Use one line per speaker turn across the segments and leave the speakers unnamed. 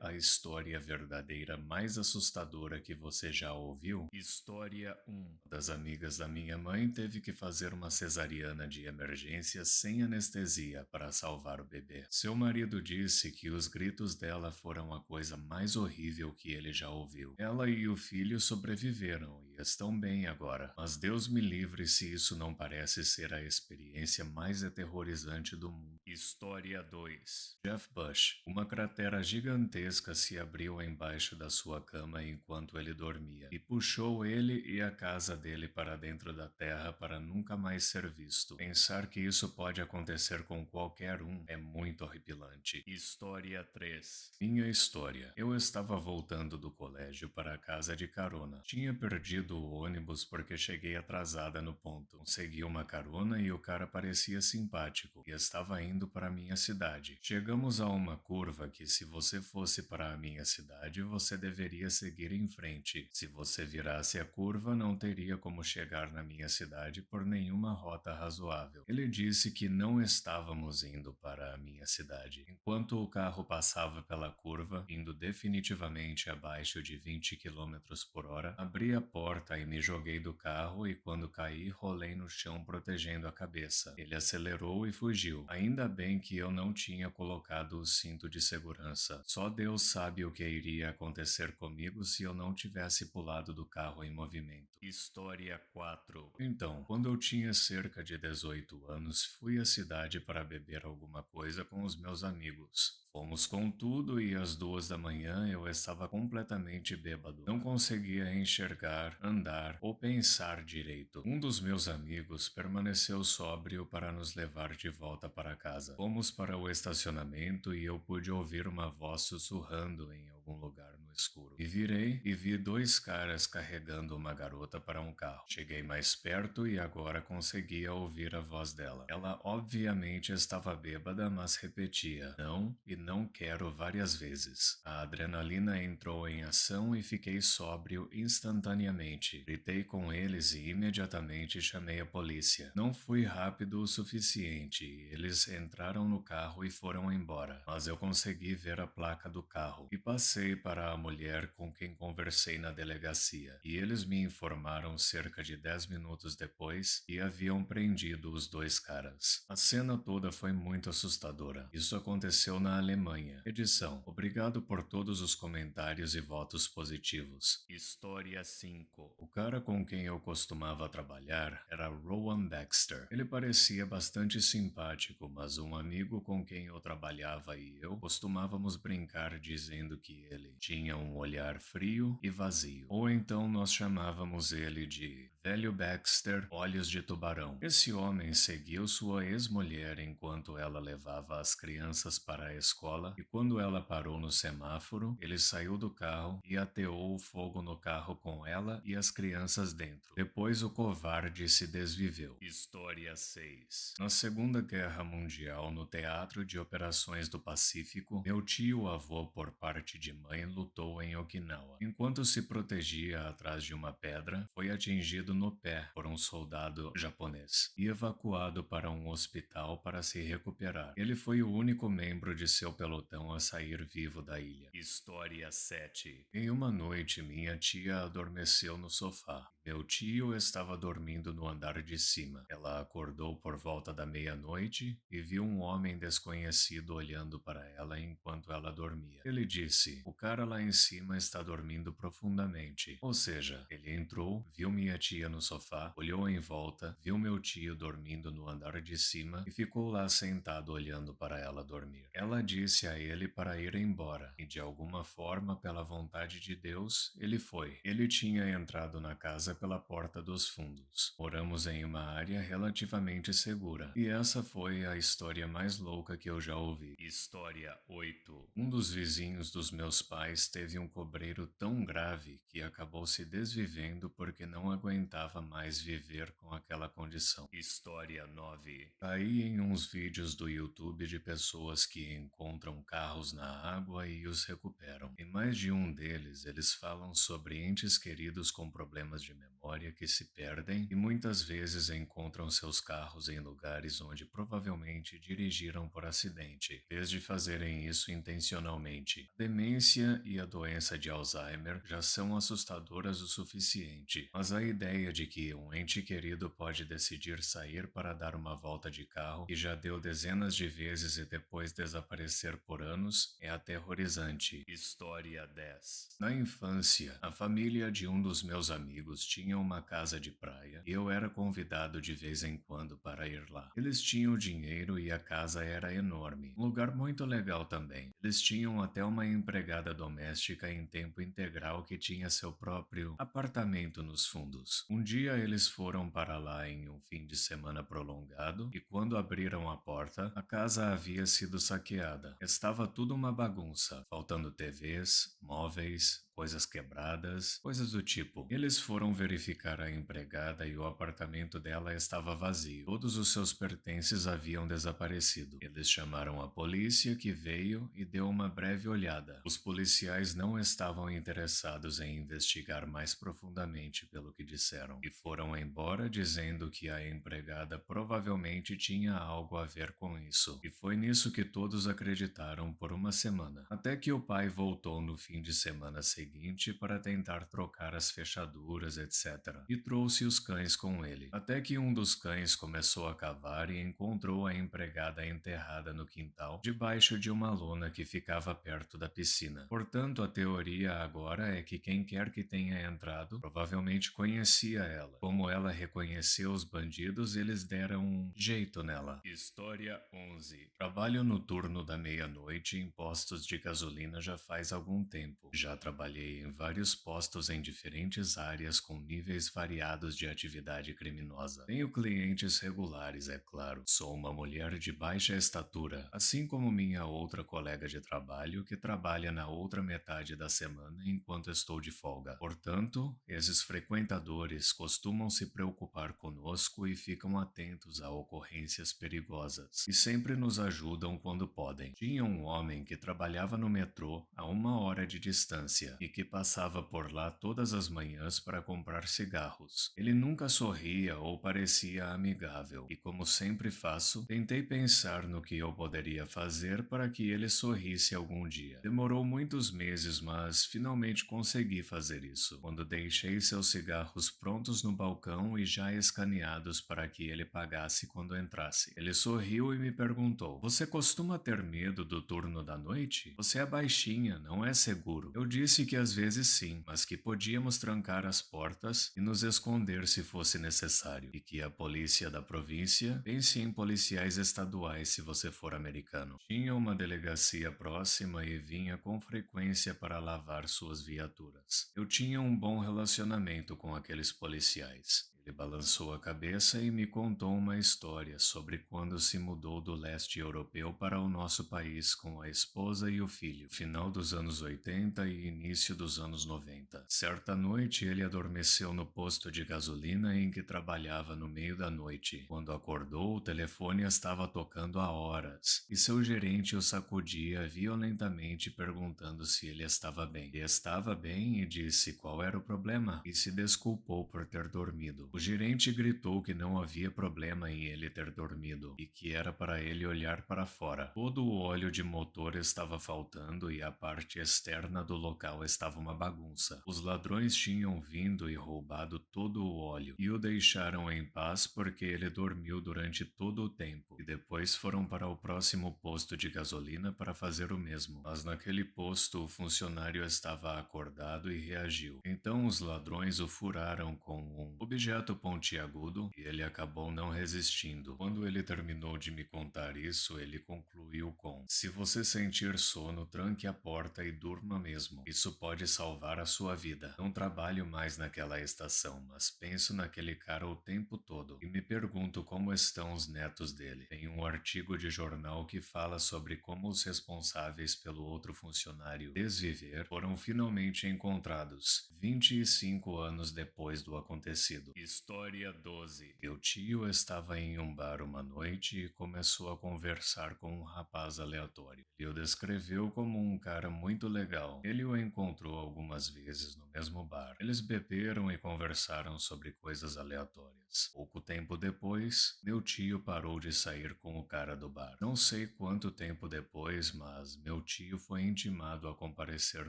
é a história verdadeira mais assustadora que você já ouviu? História 1. Uma das amigas da minha mãe teve que fazer uma cesariana de emergência sem anestesia para salvar o bebê. Seu marido disse que os gritos dela foram a coisa mais horrível que ele já ouviu. Ela e o filho sobreviveram e estão bem agora, mas Deus me livre se isso não parece ser a experiência mais aterrorizante do mundo. História 2. Jeff Bush. Uma cratera gigantesca se abriu embaixo da sua cama enquanto ele dormia e puxou ele e a casa dele para dentro da terra para nunca mais ser visto. Pensar que isso pode acontecer com qualquer um é muito horripilante. História 3. Minha história. Eu estava voltando do colégio para a casa de carona. Tinha perdido o ônibus porque cheguei atrasada no ponto. Consegui uma carona e o cara parecia simpático e estava indo para a minha cidade. Chegamos a uma curva que, se você fosse para a minha cidade, você deveria seguir em frente. Se você virasse a curva, não teria como chegar na minha cidade por nenhuma rota razoável. Ele disse que não estávamos indo para a minha cidade. Enquanto o carro passava pela curva, indo definitivamente abaixo de 20 quilômetros por hora, abri a porta e me joguei do carro e, quando caí, rolei no chão protegendo a cabeça. Ele acelerou e fugiu. Ainda bem que eu não tinha colocado o cinto de segurança. Só Deus sabe o que iria acontecer comigo se eu não tivesse pulado do carro em movimento. História 4. Então, quando eu tinha cerca de 18 anos, fui à cidade para beber alguma coisa com os meus amigos. Fomos com tudo e às 2 da manhã eu estava completamente bêbado. Não conseguia enxergar, andar ou pensar direito. Um dos meus amigos permaneceu sóbrio para nos levar de volta para casa. Fomos para o estacionamento e eu pude ouvir uma voz sussurrando em algum lugar no escuro. E virei e vi dois caras carregando uma garota para um carro. Cheguei mais perto e agora conseguia ouvir a voz dela. Ela obviamente estava bêbada, mas repetia não e não quero várias vezes. A adrenalina entrou em ação e fiquei sóbrio instantaneamente. Gritei com eles e imediatamente chamei a polícia. Não fui rápido o suficiente e eles entraram no carro e foram embora, mas eu consegui ver a placa do carro e passei para a mulher com quem conversei na delegacia, e eles me informaram cerca de 10 minutos depois que haviam prendido os dois caras. A cena toda foi muito assustadora. Isso aconteceu na Alemanha. Edição. Obrigado por todos os comentários e votos positivos. História 5. O cara com quem eu costumava trabalhar era Rowan Baxter. Ele parecia bastante simpático, mas um amigo com quem eu trabalhava e eu costumávamos brincar dizendo que ele tinha um olhar frio e vazio. Ou então nós chamávamos ele de Velho Baxter, Olhos de Tubarão. Esse homem seguiu sua ex-mulher enquanto ela levava as crianças para a escola, e quando ela parou no semáforo, ele saiu do carro e ateou o fogo no carro com ela e as crianças dentro. Depois o covarde se desviveu. História 6. Na Segunda Guerra Mundial, no Teatro de Operações do Pacífico, meu tio-avô por parte de mãe lutou em Okinawa. Enquanto se protegia atrás de uma pedra, foi atingido no pé por um soldado japonês e evacuado para um hospital para se recuperar. Ele foi o único membro de seu pelotão a sair vivo da ilha. História 7. Em uma noite, minha tia adormeceu no sofá. Meu tio estava dormindo no andar de cima. Ela acordou por volta da meia-noite e viu um homem desconhecido olhando para ela enquanto ela dormia. Ele disse: "O cara lá em cima está dormindo profundamente." Ou seja, ele entrou, viu minha tia no sofá, olhou em volta, viu meu tio dormindo no andar de cima e ficou lá sentado olhando para ela dormir. Ela disse a ele para ir embora e, de alguma forma, pela vontade de Deus, ele foi. Ele tinha entrado na casa pela porta dos fundos. Moramos em uma área relativamente segura, e essa foi a história mais louca que eu já ouvi. História 8. Um dos vizinhos dos meus pais teve um cobreiro tão grave que acabou se desvivendo porque não aguentava mais viver com aquela condição. História 9. Caí em uns vídeos do YouTube de pessoas que encontram carros na água e os recuperam. Em mais de um deles, eles falam sobre entes queridos com problemas de memória que se perdem e muitas vezes encontram seus carros em lugares onde provavelmente dirigiram por acidente, em vez de fazerem isso intencionalmente. A demência e a doença de Alzheimer já são assustadoras o suficiente, mas a ideia de que um ente querido pode decidir sair para dar uma volta de carro e já deu dezenas de vezes e depois desaparecer por anos é aterrorizante. História 10. Na infância, a família de um dos meus amigos tinha uma casa de praia e eu era convidado de vez em quando para ir lá. Eles tinham dinheiro e a casa era enorme, um lugar muito legal também. Eles tinham até uma empregada doméstica em tempo integral que tinha seu próprio apartamento nos fundos. Um dia eles foram para lá em um fim de semana prolongado e quando abriram a porta, a casa havia sido saqueada. Estava tudo uma bagunça, faltando TVs, móveis, coisas quebradas, coisas do tipo. Eles foram verificar a empregada e o apartamento dela estava vazio. Todos os seus pertences haviam desaparecido. Eles chamaram a polícia, que veio e deu uma breve olhada. Os policiais não estavam interessados em investigar mais profundamente pelo que disseram e foram embora dizendo que a empregada provavelmente tinha algo a ver com isso. E foi nisso que todos acreditaram por uma semana. Até que o pai voltou no fim de semana seguinte para tentar trocar as fechaduras, etc. E trouxe os cães com ele. Até que um dos cães começou a cavar e encontrou a empregada enterrada no quintal, debaixo de uma lona que ficava perto da piscina. Portanto, a teoria agora é que quem quer que tenha entrado provavelmente conhecia ela. Como ela reconheceu os bandidos, eles deram um jeito nela. História 11. Trabalho no turno da meia-noite em postos de gasolina já faz algum tempo. Já trabalhei em vários postos em diferentes áreas com níveis variados de atividade criminosa. Tenho clientes regulares, é claro. Sou uma mulher de baixa estatura, assim como minha outra colega de trabalho que trabalha na outra metade da semana enquanto estou de folga. Portanto, esses frequentadores costumam se preocupar conosco e ficam atentos a ocorrências perigosas e sempre nos ajudam quando podem. Tinha um homem que trabalhava no metrô a 1 hora de distância e que passava por lá todas as manhãs para comprar cigarros. Ele nunca sorria ou parecia amigável e, como sempre faço, tentei pensar no que eu poderia fazer para que ele sorrisse algum dia. Demorou muitos meses, mas finalmente consegui fazer isso, quando deixei seus cigarros prontos no balcão e já escaneados para que ele pagasse quando entrasse. Ele sorriu e me perguntou: "Você costuma ter medo do turno da noite? Você é baixinha, não é seguro." Eu disse que às vezes sim, mas que podíamos trancar as portas e nos esconder se fosse necessário, e que a polícia da província, pense em policiais estaduais se você for americano, tinha uma delegacia próxima e vinha com frequência para lavar suas viaturas. Eu tinha um bom relacionamento com aqueles policiais. Ele balançou a cabeça e me contou uma história sobre quando se mudou do leste europeu para o nosso país com a esposa e o filho, final dos anos 80 e início dos anos 90. Certa noite, ele adormeceu no posto de gasolina em que trabalhava no meio da noite. Quando acordou, o telefone estava tocando há horas e seu gerente o sacudia violentamente perguntando se ele estava bem. Ele estava bem e disse qual era o problema e se desculpou por ter dormido. O gerente gritou que não havia problema em ele ter dormido e que era para ele olhar para fora. Todo o óleo de motor estava faltando e a parte externa do local estava uma bagunça. Os ladrões tinham vindo e roubado todo o óleo e o deixaram em paz porque ele dormiu durante todo o tempo e depois foram para o próximo posto de gasolina para fazer o mesmo. Mas naquele posto o funcionário estava acordado e reagiu. Então os ladrões o furaram com um objeto pontiagudo e ele acabou não resistindo. Quando ele terminou de me contar isso, ele concluiu com: "Se você sentir sono, tranque a porta e durma mesmo. Isso pode salvar a sua vida. Não trabalho mais naquela estação, mas penso naquele cara o tempo todo e me pergunto como estão os netos dele." Tem um artigo de jornal que fala sobre como os responsáveis pelo outro funcionário desviver foram finalmente encontrados, 25 anos depois do acontecido. História 12. Meu tio estava em um bar uma noite e começou a conversar com um rapaz aleatório. Ele o descreveu como um cara muito legal. Ele o encontrou algumas vezes no mesmo bar. Eles beberam e conversaram sobre coisas aleatórias. Pouco tempo depois, meu tio parou de sair com o cara do bar. Não sei quanto tempo depois, mas meu tio foi intimado a comparecer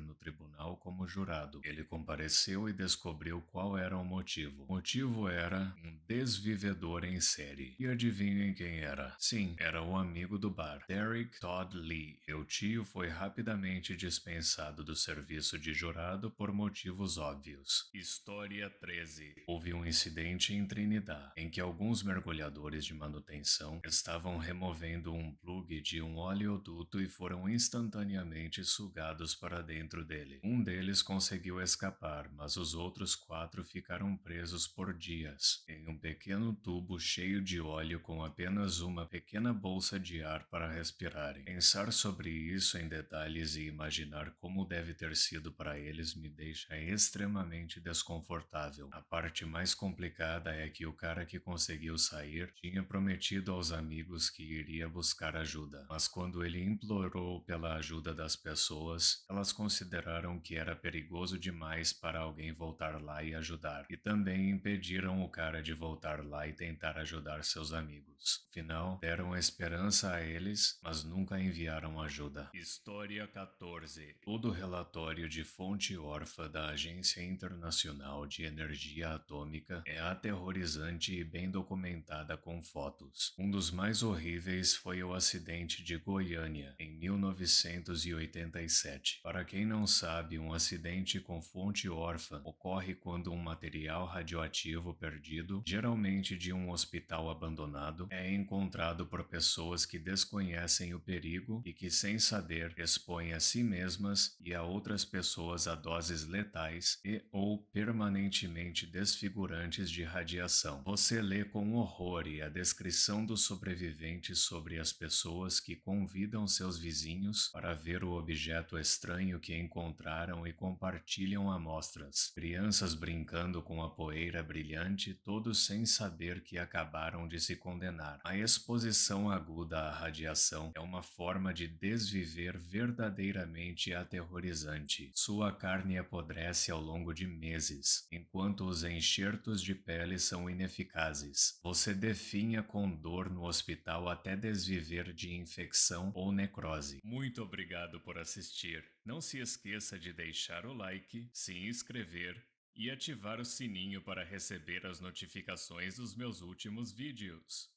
no tribunal como jurado. Ele compareceu e descobriu qual era o motivo. O motivo era um desvivedor em série. E adivinhem quem era? Sim, era o amigo do bar, Derek Todd Lee. Meu tio foi rapidamente dispensado do serviço de jurado por motivos óbvios. História 13. Houve um incidente em Trinidad, em que alguns mergulhadores de manutenção estavam removendo um plug de um oleoduto e foram instantaneamente sugados para dentro dele. Um deles conseguiu escapar, mas os outros 4 ficaram presos por dias, em um pequeno tubo cheio de óleo com apenas uma pequena bolsa de ar para respirarem. Pensar sobre isso em detalhes e imaginar como deve ter sido para eles me deixa extremamente desconfortável. A parte mais complicada é que o cara que conseguiu sair tinha prometido aos amigos que iria buscar ajuda, mas quando ele implorou pela ajuda das pessoas, elas consideraram que era perigoso demais para alguém voltar lá e ajudar, e também impediram o cara de voltar lá e tentar ajudar seus amigos. Afinal, deram esperança a eles, mas nunca enviaram ajuda. História 14. Todo relatório de fonte órfã da Agência Internacional de Energia Atômica é aterrorizante e bem documentada com fotos. Um dos mais horríveis foi o acidente de Goiânia, em 1987. Para quem não sabe, um acidente com fonte órfã ocorre quando um material radioativo perdido, geralmente de um hospital abandonado, é encontrado por pessoas que desconhecem o perigo e que, sem saber, expõem a si mesmas e a outras pessoas a doses letais e ou permanentemente desfigurantes de radiação. Você lê com horror e a descrição dos sobreviventes sobre as pessoas que convidam seus vizinhos para ver o objeto estranho que encontraram e compartilham amostras. Crianças brincando com a poeira brilhante, todos sem saber que acabaram de se condenar. A exposição aguda à radiação é uma forma de desviver verdadeiramente aterrorizante. Sua carne apodrece ao longo de meses, enquanto os enxertos de pele são ineficazes. Você definha com dor no hospital até desviver de infecção ou necrose. Muito obrigado por assistir. Não se esqueça de deixar o like, se inscrever e ativar o sininho para receber as notificações dos meus últimos vídeos.